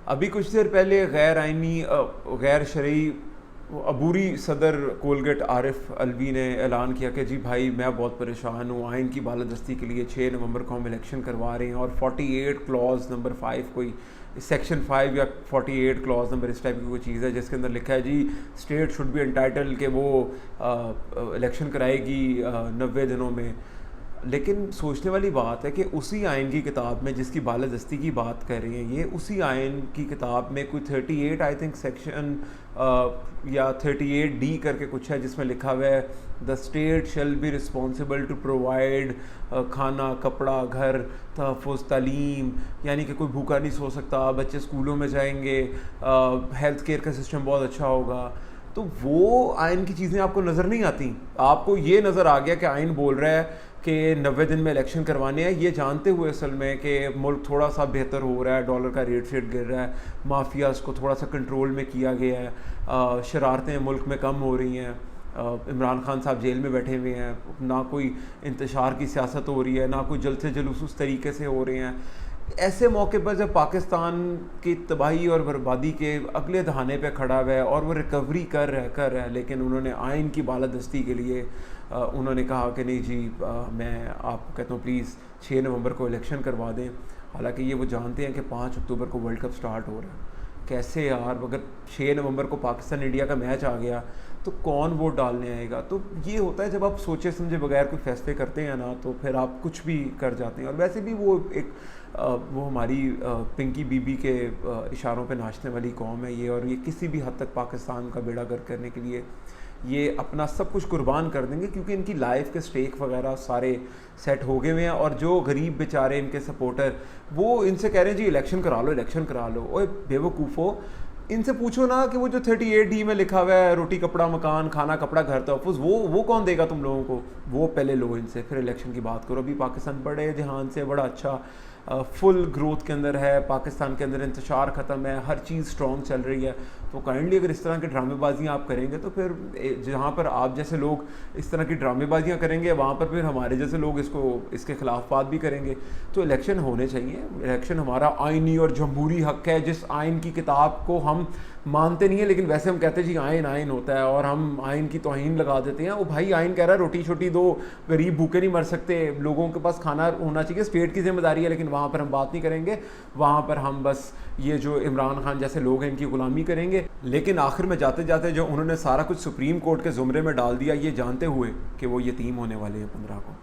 अभी कुछ देर पहले गैर आइनी गैर शरई अबूरी सदर कोलगेट आरिफ अलवी ने ऐलान किया कि जी भाई मैं बहुत परेशान हूँ, आइन की बालादस्ती के लिए 6 नवंबर को हम इलेक्शन करवा रहे हैं और 48 क्लॉज नंबर 5 कोई सेक्शन 5 या 48 क्लॉज नंबर इस टाइप की कोई चीज़ है जिसके अंदर लिखा है जी स्टेट शुड बी एंटाइटल कि वो इलेक्शन कराएगी 90 दिनों में। लेकिन सोचने वाली बात है कि उसी आयन की किताब में जिसकी बालादस्ती की बात कर रही हैं ये, उसी आयन की किताब में कोई 38 आई थिंक सेक्शन या 38D करके कुछ है जिसमें लिखा हुआ है the state shall be responsible to provide खाना, कपड़ा, घर, तहफ़्फ़ुज़, तालीम, यानी कि कोई भूखा नहीं सो सकता, बच्चे स्कूलों में जाएंगे, हेल्थ केयर का सिस्टम बहुत अच्छा होगा। तो वो आयन की चीज़ें आपको नज़र नहीं आती। आपको ये नज़र आ गया कि आयन बोल रहा है कि 90 दिन में इलेक्शन करवाने हैं, ये जानते हुए असल में कि मुल्क थोड़ा सा बेहतर हो रहा है, डॉलर का रेट गिर रहा है, माफियाज़ को थोड़ा सा कंट्रोल में किया गया है, शरारतें मुल्क में कम हो रही हैं, इमरान खान साहब जेल में बैठे हुए हैं, ना कोई इंतशार की सियासत हो रही है, ना कोई जलसे जुलूस उस तरीके से हो रहे हैं। ऐसे मौके पर जब पाकिस्तान की तबाही और बर्बादी के अगले दहाने पे खड़ा हुआ है और वो रिकवरी कर रहा है, लेकिन उन्होंने आइन की बालादस्ती के लिए उन्होंने कहा कि नहीं जी मैं आपको कहता हूँ प्लीज़ 6 नवंबर को इलेक्शन करवा दें। हालांकि ये वो जानते हैं कि 5 अक्टूबर को वर्ल्ड कप स्टार्ट हो रहा है। कैसे यार, अगर 6 नवंबर को पाकिस्तान इंडिया का मैच आ गया तो कौन वोट डालने आएगा। तो ये होता है जब आप सोचे समझे बगैर कोई फैसले करते हैं ना, तो फिर आप कुछ भी कर जाते हैं। और वैसे भी वो एक वो हमारी पिंकी बीबी के इशारों पे नाचने वाली कौम है ये, और ये किसी भी हद तक पाकिस्तान का बेड़ा गर्क करने के लिए ये अपना सब कुछ कुर्बान कर देंगे, क्योंकि इनकी लाइफ के स्टेक वगैरह सारे सेट हो गए हुए हैं। और जो गरीब बेचारे इनके सपोर्टर वो इनसे कह रहे हैं जी इलेक्शन करा लो, इलेक्शन करा लो। ओए बेवकूफ़ो, इनसे पूछो ना कि वो जो 38D में लिखा हुआ है रोटी कपड़ा मकान, खाना कपड़ा घर तहफ़्फ़ुज़, वो कौन देगा तुम लोगों को? वो पहले लो इनसे, फिर इलेक्शन की बात करो। अभी पाकिस्तान बड़े ध्यान से बड़ा अच्छा फुल ग्रोथ के अंदर है, पाकिस्तान के अंदर इंतशार ख़त्म है, हर चीज़ स्ट्रॉन्ग चल रही है। तो काइंडली अगर इस तरह की ड्रामेबाजियाँ आप करेंगे तो फिर जहाँ पर आप जैसे लोग इस तरह की ड्रामेबाजियाँ करेंगे वहाँ पर फिर हमारे जैसे लोग इसके खिलाफ बात भी करेंगे। तो इलेक्शन होने चाहिए। इलेक्शन हमारा आइनी और जमहूरी हक़ है, जिस आइन की किताब को हम मानते नहीं है लेकिन वैसे हम कहते हैं जी आइन होता है, और हम आइन की तौहीन लगा देते हैं। वो भाई आइन कह रहा है रोटी छोटी दो, गरीब भूखे नहीं मर सकते, लोगों के पास खाना होना चाहिए, स्टेट की जिम्मेदारी है। लेकिन वहाँ पर हम बात नहीं करेंगे, वहाँ पर हम बस ये जो इमरान खान जैसे लोग हैं इनकी गुलामी करेंगे। लेकिन आखिर में जाते जाते जो उन्होंने सारा कुछ सुप्रीम कोर्ट के ज़ुमरे में डाल दिया, ये जानते हुए कि वो यतीम होने वाले हैं 15 को।